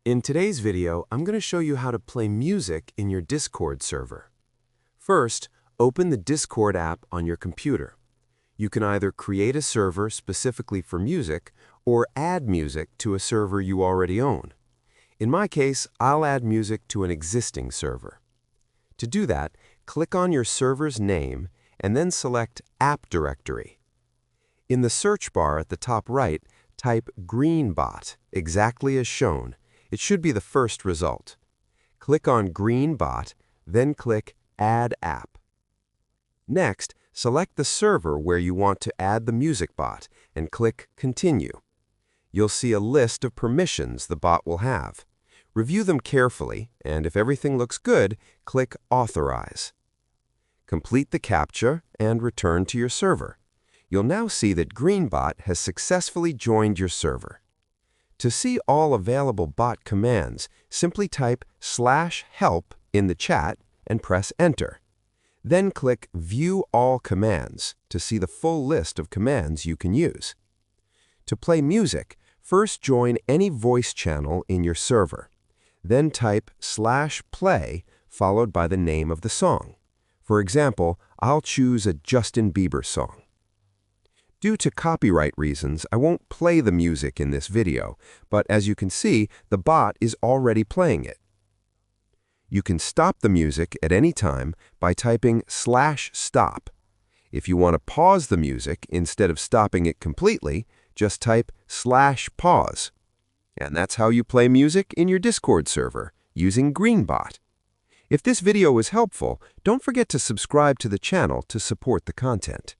In today's video, I'm going to show you how to play music in your Discord server. First, open the Discord app on your computer. You can either create a server specifically for music or add music to a server you already own. In my case, I'll add music to an existing server. To do that, click on your server's name and then select App Directory. In the search bar at the top right, type Greenbot, exactly as shown. It should be the first result. Click on Greenbot, then click Add App. Next, select the server where you want to add the music bot and click Continue. You'll see a list of permissions the bot will have. Review them carefully, and if everything looks good, click Authorize. Complete the CAPTCHA and return to your server. You'll now see that Greenbot has successfully joined your server. To see all available bot commands, simply type /help in the chat and press Enter. Then click View All Commands to see the full list of commands you can use. To play music, first join any voice channel in your server. Then type /play followed by the name of the song. For example, I'll choose a Justin Bieber song. Due to copyright reasons, I won't play the music in this video, but as you can see, the bot is already playing it. You can stop the music at any time by typing /stop. If you want to pause the music instead of stopping it completely, just type /pause. And that's how you play music in your Discord server using Greenbot. If this video was helpful, don't forget to subscribe to the channel to support the content.